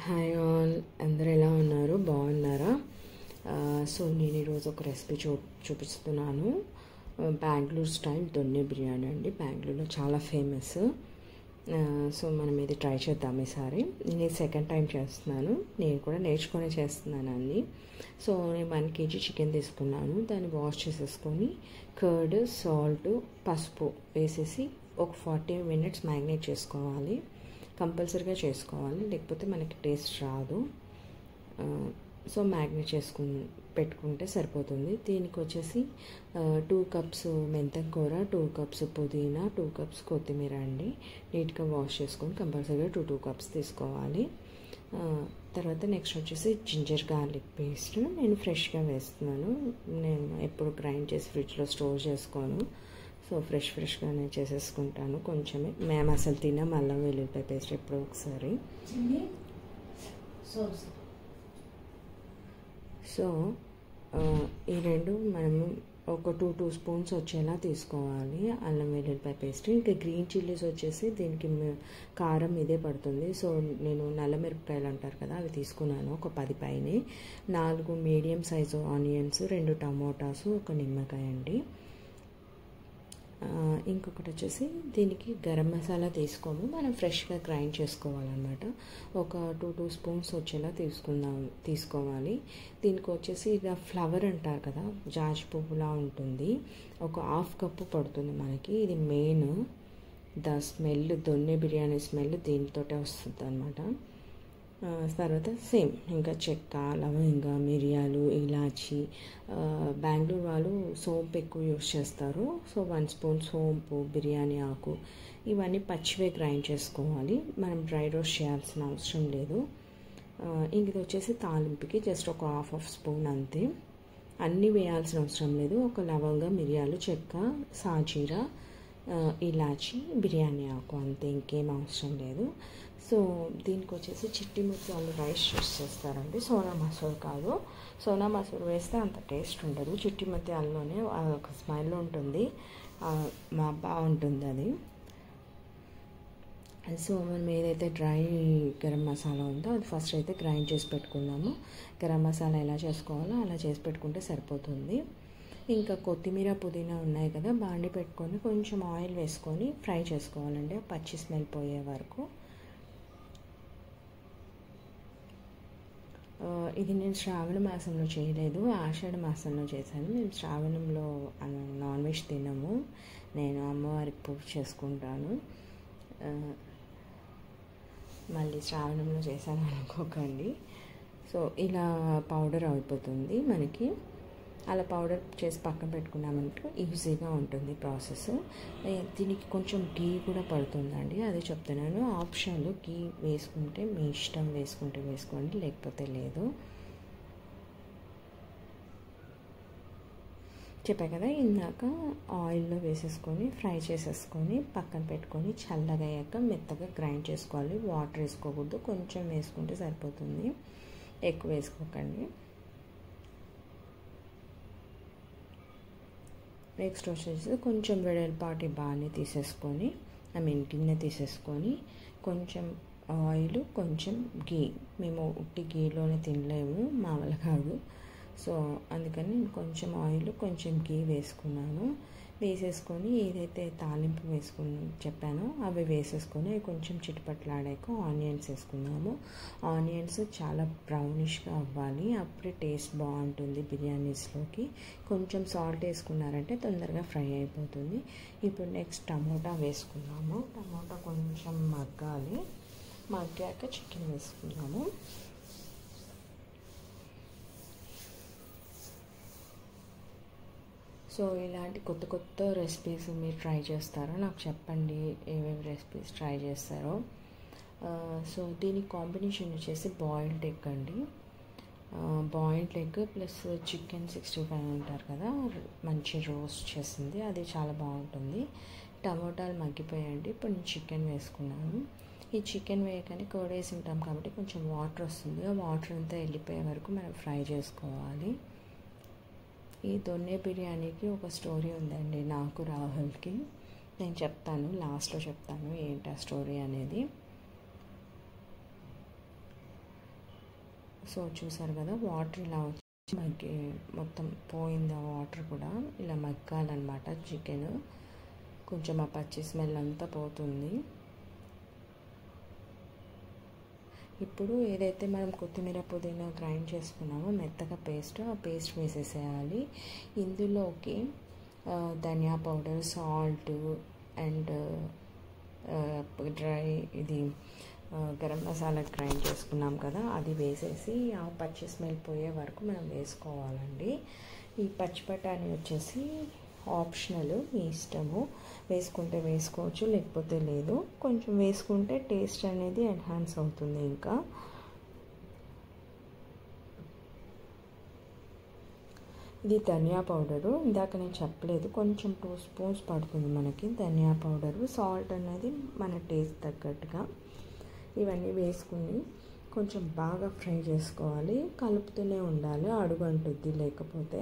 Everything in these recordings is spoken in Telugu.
హాయ్ ఆల్, అందరు ఎలా ఉన్నారు? బాగున్నారా? సో నేను ఈరోజు ఒక రెసిపీ చూపిస్తున్నాను. బెంగళూరు స్టైల్ దొన్నె బిర్యానీ అండి. బెంగళూరులో చాలా ఫేమస్. సో మనం ఇది ట్రై చేద్దాం ఈసారి. నేను ఇది సెకండ్ టైం చేస్తున్నాను. నేను కూడా నేర్చుకొని చేస్తున్నాను అండి. సో నేను 1 kg చికెన్ తీసుకున్నాను. దాన్ని వాష్ చేసేసుకొని కర్డ్, సాల్ట్, పసుపు వేసేసి ఒక 40 minutes మ్యారినేట్ చేసుకోవాలి. కంపల్సరీగా చేసుకోవాలి, లేకపోతే మనకి టేస్ట్ రాదు. సో మ్యారినేట్ పెట్టుకుంటే సరిపోతుంది. దీనికి వచ్చేసి 2 cups మెంతం కూర, 2 cups పుదీనా, 2 cups కొత్తిమీర అండి. నీట్గా వాష్ చేసుకొని కంపల్సరీగా 2 cups తీసుకోవాలి. తర్వాత నెక్స్ట్ వచ్చేసి జింజర్ గార్లిక్ పేస్ట్. నేను ఫ్రెష్గా వేస్తున్నాను. నేను ఎప్పుడు గ్రైండ్ చేసి ఫ్రిడ్జ్లో స్టోర్ చేసుకోను. సో ఫ్రెష్గానే చేసేసుకుంటాను. కొంచెమే, మేము అసలు తినాం అల్లం వెల్లుల్లిపాయ పేస్ట్ ఎప్పుడో ఒకసారి. సో ఈ రెండు మనము ఒక 2 స్పూన్స్ వచ్చేలా తీసుకోవాలి అల్లం వెల్లుల్లిపాయ పేస్ట్. ఇంకా గ్రీన్ చిల్లీస్ వచ్చేసి దీనికి కారం ఇదే పడుతుంది. సో నేను నల్ల మిరపకాయలు అంటారు కదా, అవి తీసుకున్నాను ఒక 10 పైనే. 4 మీడియం సైజు ఆనియన్స్, 2 టమోటాస్, ఒక నిమ్మకాయ అండి. ఇంకొకటి వచ్చేసి దీనికి గరం మసాలా తీసుకోము, మనం ఫ్రెష్గా గ్రైండ్ చేసుకోవాలన్నమాట. ఒక 2 స్పూన్స్ వచ్చేలా తీసుకోవాలి. దీనికి వచ్చేసి ఇలా ఫ్లవర్ అంటారు కదా, జాజి పువ్వులా ఉంటుంది. ఒక 1/2 కప్పు పడుతుంది మనకి. ఇది మెయిన్, స్మెల్, దొన్నె బిర్యానీ స్మెల్ దీనితోటే వస్తుంది అనమాట. తర్వాత సేమ్ ఇంకా చెక్క, లవంగా, మిరియాలు, ఇలాచి. బెంగళూరు వాళ్ళు సోంపు ఎక్కువ యూస్ చేస్తారు. సో 1 స్పూన్ సోంపు, బిర్యానీ ఆకు, ఇవన్నీ పచ్చివే గ్రైండ్ చేసుకోవాలి. మనం డ్రై రోస్ట్ చేయాల్సిన అవసరం లేదు. ఇంక ఇది వచ్చేసి తాలింపుకి జస్ట్ ఒక హాఫ్ స్పూన్ అంతే. అన్నీ వేయాల్సిన అవసరం లేదు. ఒక లవంగా, మిరియాలు, చెక్క, సాజీరా, ఇలాచి, బిర్యానీ ఆకు, అంతే, ఇంకేం అవసరం లేదు. సో దీనికి వచ్చేసి చిట్టి ముత్యాలు రైస్ యూస్ చేస్తారండి. సోనా మసూర్ కాదు. సోనా మసూర్ వేస్తే అంత టేస్ట్ ఉండదు. చిట్టి ముత్యాల్లోనే ఒక స్మైల్ ఉంటుంది, బాగుంటుంది అది. సో మనం ఏదైతే డ్రై గరం మసాలా ఉందో అది ఫస్ట్ అయితే గ్రైండ్ చేసి పెట్టుకుందాము. గరం మసాలా ఎలా చేసుకోవాలో అలా చేసి పెట్టుకుంటే సరిపోతుంది. ఇంకా కొత్తిమీర, పుదీనా ఉన్నాయి కదా, బాండి పెట్టుకొని కొంచెం ఆయిల్ వేసుకొని ఫ్రై చేసుకోవాలండి, పచ్చి స్మెల్ పోయే వరకు. ఇది నేను శ్రావణ మాసంలో చేయలేదు, ఆషాఢ మాసంలో చేశాను. మేము శ్రావణంలో నాన్ వెజ్ తినము. నేను అమ్మవారికి పూజ చేసుకుంటాను. మళ్ళీ శ్రావణంలో చేశాను అనుకోకండి. సో ఇలా పౌడర్ అయిపోతుంది మనకి. అలా పౌడర్ చేసి పక్కన పెట్టుకున్నామంటే ఈజీగా ఉంటుంది ప్రాసెస్. దీనికి కొంచెం గీ కూడా పడుతుందండి, అదే చెప్తున్నాను. ఆప్షన్లో గీ వేసుకుంటే మీ ఇష్టం, వేసుకుంటే వేసుకోండి, లేకపోతే లేదు. చెప్పా కదా ఇందాక, ఆయిల్లో వేసేసుకొని ఫ్రై చేసేసుకొని పక్కన పెట్టుకొని చల్లగా అయ్యాక మెత్తగా గ్రైండ్ చేసుకోవాలి. వాటర్ వేసుకోకూడదు, కొంచెం వేసుకుంటే సరిపోతుంది, ఎక్కువ వేసుకోకండి. నెక్స్ట్ వచ్చేసి కొంచెం వెడల్పాటి బాగానే తీసేసుకొని, గిన్నె తీసేసుకొని కొంచెం ఆయిల్, కొంచెం గీ. మేము ఉట్టి గీలోనే తినలేము, మా వల్ల కాదు. సో అందుకని కొంచెం ఆయిల్, కొంచెం గీ వేసుకున్నాను. వేసేసుకొని ఏదైతే తాలింపు చెప్పానో అవి వేసేసుకొని కొంచెం చిటపట్లాడాక ఆనియన్స్ వేసుకున్నాము. ఆనియన్స్ చాలా బ్రౌనిష్గా అవ్వాలి, అప్పుడే టేస్ట్ బాగుంటుంది బిర్యానీస్లోకి. కొంచెం సాల్ట్ వేసుకున్నారంటే తొందరగా ఫ్రై అయిపోతుంది. ఇప్పుడు నెక్స్ట్ టమోటా వేసుకున్నాము. టమోటా కొంచెం మగ్గాలి, మగ్గాక చికెన్ వేసుకున్నాము. సో ఇలాంటి కొత్త రెసిపీస్ మీరు ట్రై చేస్తారో నాకు చెప్పండి, ఏమేమి రెసిపీస్ ట్రై చేస్తారో. సో దీనికి కాంబినేషన్ వచ్చేసి బాయిల్డ్ ఎగ్ అండి. బాయిల్డ్ ఎగ్ ప్లస్ చికెన్ 65 అంటారు కదా, మంచి రోస్ట్ చేసింది, అది చాలా బాగుంటుంది. టమోటాలు మగ్గిపోయాయండి. ఇప్పుడు నేను చికెన్ వేసుకున్నాను. ఈ చికెన్ వేయగానే కర్డ్ వేసి ఉంటాం కాబట్టి కొంచెం వాటర్ వస్తుంది. ఆ వాటర్ అంతా వెళ్ళిపోయే వరకు మనం ఫ్రై చేసుకోవాలి. ఈ దొన్నె బిర్యానీకి ఒక స్టోరీ ఉందండి, నాకు రాహుల్కి. నేను చెప్తాను, లాస్ట్లో చెప్తాను ఏంటి ఆ స్టోరీ అనేది. సో చూసారు కదా, వాటర్ ఇలా వచ్చి మగ్గి మొత్తం పోయింది. ఆ వాటర్ కూడా ఇలా మగ్గాలన్నమాట. చికెన్ కొంచెం ఆ పచ్చి స్మెల్ అంతా పోతుంది. ఇప్పుడు ఏదైతే మనం కొత్తిమీర పుదీనా గ్రైండ్ చేసుకున్నామో మెత్తగా పేస్ట్, ఆ పేస్ట్ వేసేసేయాలి. ఇందులోకి ధనియా పౌడర్, సాల్ట్ అండ్ డ్రై ఇది గరం మసాలా గ్రైండ్ చేసుకున్నాం కదా, అది వేసేసి ఆ పచ్చి స్మెల్ పోయే వరకు మనం వేసుకోవాలండి. ఈ పచ్చి బఠానీ వచ్చేసి ఆప్షనల్, మీ ఇష్టము. వేసుకుంటే వేసుకోవచ్చు, లేకపోతే లేదు. కొంచెం వేసుకుంటే టేస్ట్ అనేది ఎన్హాన్స్ అవుతుంది. ఇంకా ఇది ధనియా పౌడరు, ఇందాక నేను చెప్పలేదు, కొంచెం 2 స్పూన్స్ పడుతుంది మనకి ధనియా పౌడరు. సాల్ట్ అనేది మన టేస్ట్ తగ్గట్టుగా ఇవన్నీ వేసుకుని కొంచెం బాగా ఫ్రై చేసుకోవాలి. కలుపుతూనే ఉండాలి, అడుగు అంటుద్ది లేకపోతే.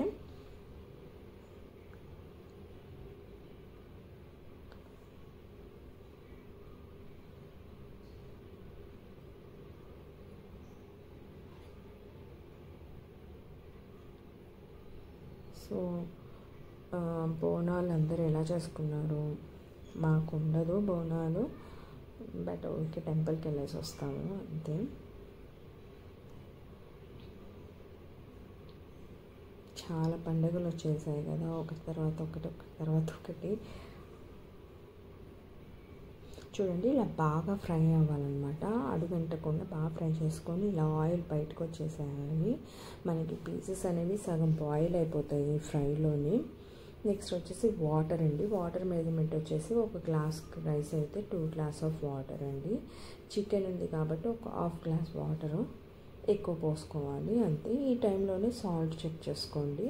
సో బోనాలు అందరూ ఎలా చేసుకున్నారు? మాకు ఉండదు బోనాలు, బట్ ఊరికి టెంపుల్కి వెళ్ళేసి వస్తాము అంతే. చాలా పండుగలు వచ్చేసాయి కదా, ఒకటి తర్వాత ఒకటి. చూడండి, ఇలా బాగా ఫ్రై అవ్వాలన్నమాట. అడుగంటకుండా బాగా ఫ్రై చేసుకొని ఇలా ఆయిల్ బయటకు వచ్చేసేయాలి. మనకి పీసెస్ అనేవి సగం బాయిల్ అయిపోతాయి ఫ్రైలోని. నెక్స్ట్ వచ్చేసి వాటర్ అండి. వాటర్ మెజర్మెంట్ వచ్చేసి 1 గ్లాస్ రైస్ అయితే 2 గ్లాస్ ఆఫ్ వాటర్ అండి. చికెన్ ఉంది కాబట్టి 1/2 గ్లాస్ వాటరు ఎక్కువ పోసుకోవాలి అంతే. ఈ టైంలోనే సాల్ట్ చెక్ చేసుకోండి,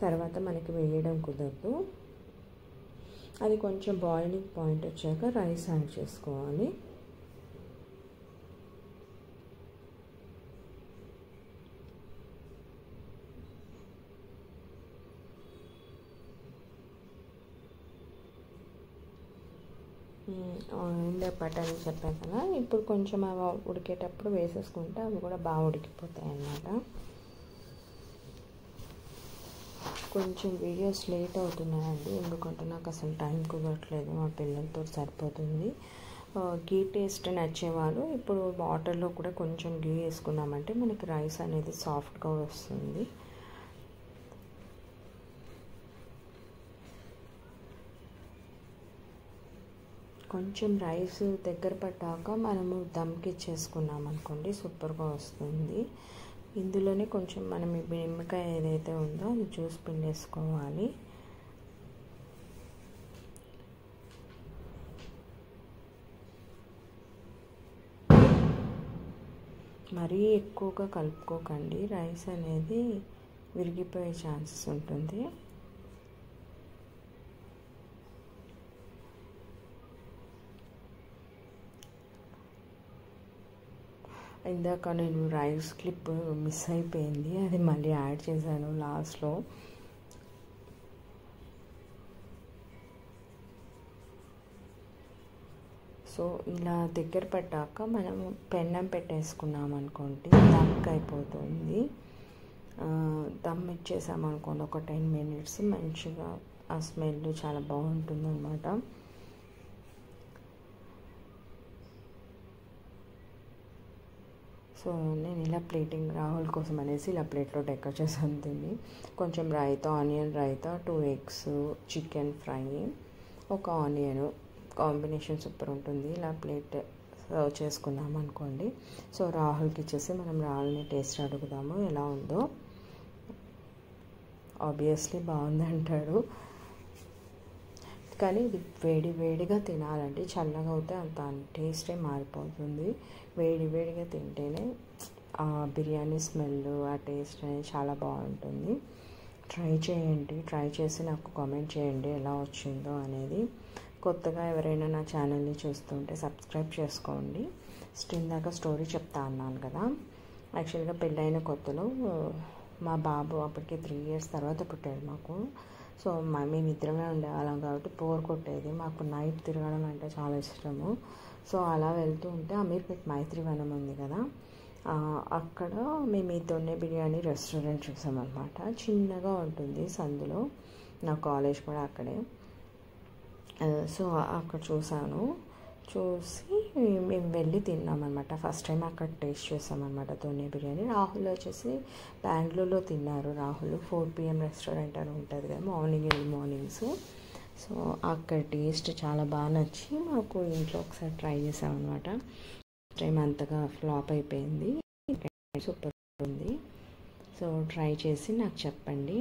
తర్వాత మనకి వేయడం కుదరదు. అది కొంచెం బాయిలింగ్ పాయింట్ వచ్చాక రైస్ యాడ్ చేసుకోవాలి. ఇందాక బఠానీ చెప్పాను కదా, ఇప్పుడు కొంచెం అవి ఉడికేటప్పుడు వేసేసుకుంటే అవి కూడా బాగా ఉడికిపోతాయి అన్నమాట. కొంచెం వీడియోస్ లేట్ అవుతున్నాయండి, ఎందుకంటే నాకు అసలు టైం కుదరట్లేదు, మా పిల్లలతో సరిపోతుంది. గీ టేస్ట్ నచ్చేవాళ్ళు ఇప్పుడు వాటర్లో కూడా కొంచెం గీ వేసుకున్నామంటే మనకి రైస్ అనేది సాఫ్ట్గా వస్తుంది. కొంచెం రైస్ దగ్గర పట్టాక మనము దమ్కి ఇచ్చేసుకున్నాం అనుకోండి, సూపర్గా వస్తుంది. ఇందులోనే కొంచెం మనం నిమ్మకాయ ఏదైతే ఉందో అది జ్యూస్ పిండేసుకోవాలి. మరీ ఎక్కువగా కలుపుకోకండి, రైస్ అనేది విరిగిపోయే ఛాన్సెస్ ఉంటుంది. ఇందాక నేను రైస్ క్లిప్ మిస్ అయిపోయింది, అది మళ్ళీ యాడ్ చేశాను లాస్ట్లో. సో ఇలా దగ్గర పట్టాక మనము పెన్నం పెట్టేసుకున్నాం అనుకోండి, దమ్కి అయిపోతుంది. దమ్ ఇచ్చేసామనుకోండి ఒక 10 మినిట్స్, మంచిగా ఆ స్మెల్ చాలా బాగుంటుంది అన్నమాట. సో నేను ఇలా ప్లేటింగ్ రాహుల్ కోసం అనేసి ఇలా ప్లేట్లో డెకరేట్ చేసాను దీన్ని. కొంచెం raita, onion raita, 2 eggs, chicken fry, 1 onion, combination super ఉంటుంది. ఇలా ప్లేట్ సర్వ్ చేసుకున్నాం అనుకోండి. సో రాహుల్కి ఇచ్చేసి మనం రాహుల్ని టేస్ట్ అడుగుదాము ఎలా ఉందో. ఆబ్వియస్లీ బాగుంది అంటాడు, కానీ ఇది వేడిగా తినాలండి. చల్లగా అవుతే అంత టేస్టే మారిపోతుంది. వేడిగా తింటేనే ఆ బిర్యానీ స్మెల్, ఆ టేస్ట్ అనేది చాలా బాగుంటుంది. ట్రై చేయండి, ట్రై చేసి నాకు కామెంట్ చేయండి ఎలా వచ్చిందో అనేది. కొత్తగా ఎవరైనా నా ఛానల్ని చూస్తుంటే సబ్స్క్రైబ్ చేసుకోండి. ఇందాక స్టోరీ చెప్తా అన్నాను కదా, యాక్చువల్గా పెళ్ళైన కొత్తలో మా బాబు అప్పటికి 3 years తర్వాత పుట్టాడు మాకు. సో మేమిద్దరమే ఉండేవాళ్ళం కాబట్టి బోర్ కొట్టేది. మాకు నైట్ తిరగడం అంటే చాలా ఇష్టము. సో అలా వెళ్తూ ఉంటే అమీర్పేట్ మైత్రి వనం ఉంది కదా, అక్కడ మేము ఈ దొన్నె బిర్యానీ రెస్టారెంట్ చూసామన్నమాట. చిన్నగా ఉంటుంది సందులో, నా కాలేజ్ కూడా అక్కడే. సో అక్కడ చూసి మేము వెళ్ళి తిన్నామన్నమాట. ఫస్ట్ టైం అక్కడ టేస్ట్ చేసామన్నమాట దొన్నె బిర్యానీ. రాహుల్ వచ్చేసి బెంగళూరులో తిన్నారు. రాహుల్ 4 PM రెస్టారెంట్ అని ఉంటుంది కదా, మార్నింగ్స్. సో అక్కడ టేస్ట్ చాలా బాగా నచ్చి మాకు ఇంట్లో ఒకసారి ట్రై చేసామన్నమాట. టైం అంతగా ఫ్లాప్ అయిపోయింది, సూపర్ ఉంది. సో ట్రై చేసి నాకు చెప్పండి.